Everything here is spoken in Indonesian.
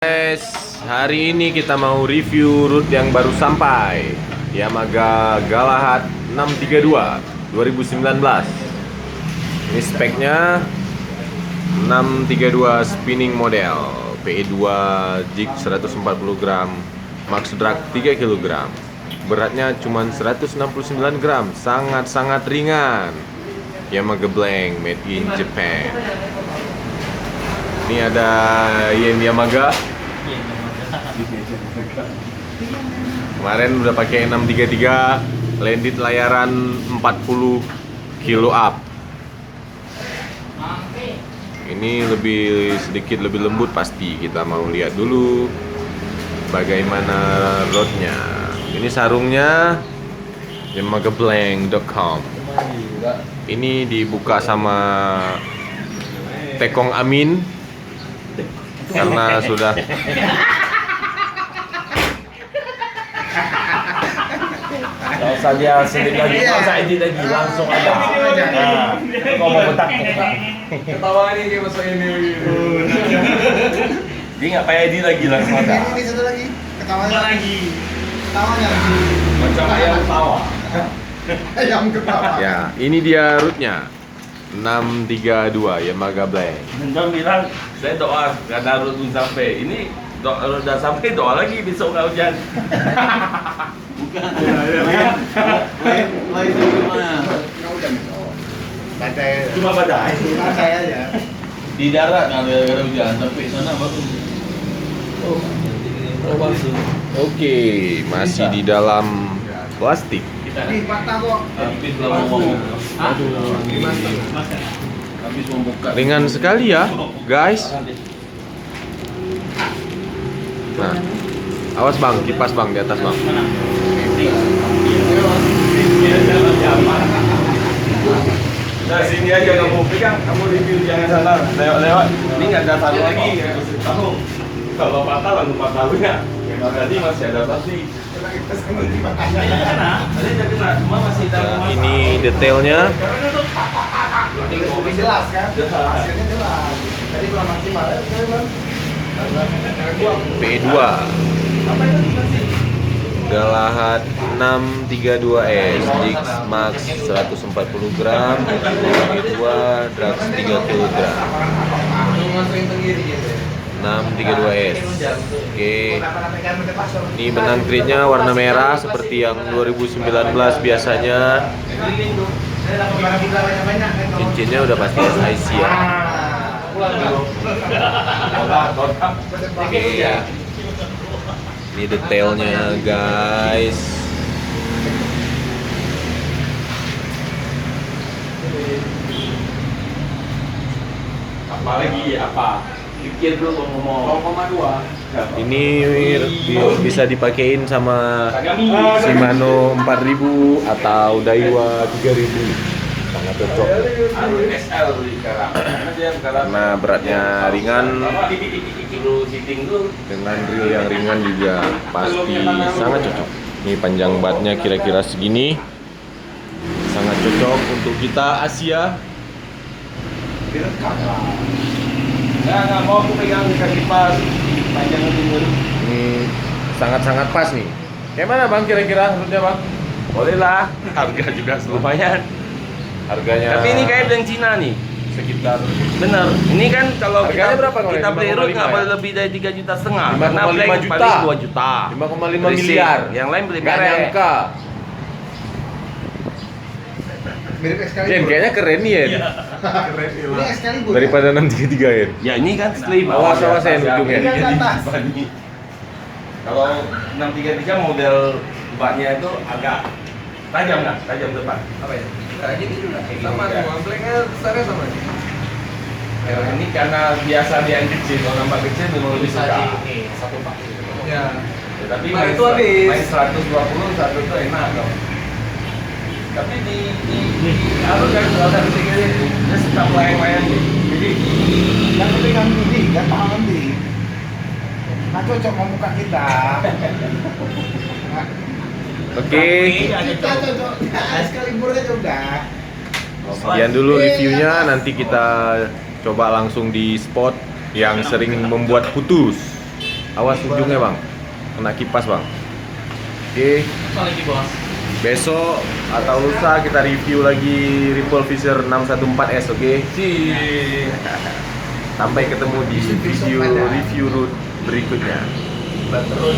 Guys, hari ini kita mau review root yang baru sampai, Yamaha Galahad 632 2019. Ini speknya 632 spinning model, PE2 jig 140 gram, max drag 3 kg. Beratnya cuma 169 gram, sangat-sangat ringan. Yamaha Blank made in Japan. Ini ada Yen Yamaha. Kemarin udah pakai 633, landed layaran 40 kilo up. Ini sedikit lebih lembut pasti. Kita mau lihat dulu bagaimana roadnya. Ini sarungnya YamahaBlank.com. Ini dibuka sama Tekong Amin karena sudah Gak usah dia sedih lagi, gak usah edit lagi, langsung ada. Nah, kau mau betak Ketawa ini kayak masuk ini gitu. dia nggak payah edit lagi, langsung ada. Ini satu lagi, ketawanya lagi. Ketawanya lagi. Macam ayam ketawa. Ayam ketawa. ya, ini dia rootnya 632 Yamaha Blank. Jangan bilang saya doa nggak ada root sampai. Ini doa udah sampai, doa lagi besok nggak hujan. Bukan. Lain gimana? Nggak udah besok. Badai. Cuma badai. Badai aja. Di darat nggak ada hujan, sampai sana baru. Oke, masih di dalam plastik. Nih, patah kok. Habis lah mau ngomong. Habis membuka. Ringan sekali ya, guys. Nah, awas bang, kipas bang di atas bang. Nah sini aja kamu pegang, kamu review jangan sana lewat-lewat. Ini nggak ada sarung lagi, nggak kasih tahu. Kalau patah langsung patah punya. Yang tadi masih ada plastik. Ini detailnya. Lebih jelas kan? Hasilnya jelas. Tadi kurang maksimal ya, Bang. P2 Galahad 632S jig max 140 gram, 2 drag 3 kg. 632S. Oke. Ini benang kritnya warna merah seperti yang 2019 biasanya. Cincinnya udah pasti SIC ya. Oke. Ini detailnya guys. Apalagi apa? Pikir dulu ngomong. 0,2. Ini bisa dipakein sama Shimano 4000 atau Daiwa 3000. Sangat cocok. SL sekarang. Karena beratnya ringan, dengan reel yang ringan juga pasti sangat cocok. Ini panjang batnya kira-kira segini. Sangat cocok untuk kita Asia. Nggak mau aku pegang kaki pas panjang timur. Ini sangat-sangat pas nih. Kayak mana bang kira-kira rootnya bang? Boleh lah, harga juga lumayan. Harganya. Tapi ini kayak yang Cina nih. Sekitar. Bener. Ini kan kalau Harganya berapa kalau kita ini? beli root 5,5 nggak ya? boleh lebih dari 3,5 juta. 5,5 Karena blank juta. paling 2 juta. 5,5 Berisik. miliar. Yang lain beli Nggak merek. nyangka. Mirip Excalibur. Yen kayaknya keren nih Yen. Ini Excalibur. Daripada 633 Yen. Ya ini kan slip. Awas Yen ujungnya. Ini kan atas. Kalau 633 model baknya itu agak tajam nggak? Tajam depan. Apa ya? Nah, gini juga. Kayak Sama gini, semua. Blanknya besarnya sama. Ini karena biasa dia yang kecil, kalau nampak kecil memang lebih suka. Satu pak. Ya. Ya, tapi Nah, main, itu habis. main 120 satu itu enak dong. Tapi di kalau kan kalau dari sini dia suka melayang-layang gitu. Jadi Yang pegang diri, kan tangan diri. Nah cocok mau muka kita. Oke. Kita cocok. Excalibur aja udah. Sekian dulu reviewnya, nanti kita coba langsung di spot yang sering membuat putus. Awas ujungnya bang, kena kipas bang. Oke. Apa lagi bos? Besok atau lusa kita review lagi Ripple Fisher 614S, oke? Sampai ketemu di video review root berikutnya. Terus